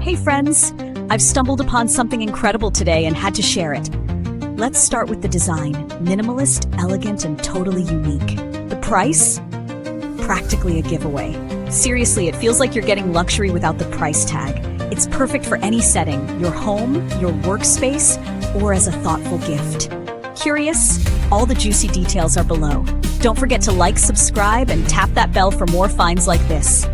Hey friends, I've stumbled upon something incredible today and had to share it. Let's start with the design. Minimalist, elegant, and totally unique. The price? Practically a giveaway. Seriously, it feels like you're getting luxury without the price tag. It's perfect for any setting, your home, your workspace, or as a thoughtful gift. Curious? All the juicy details are below. Don't forget to like, subscribe, and tap that bell for more finds like this.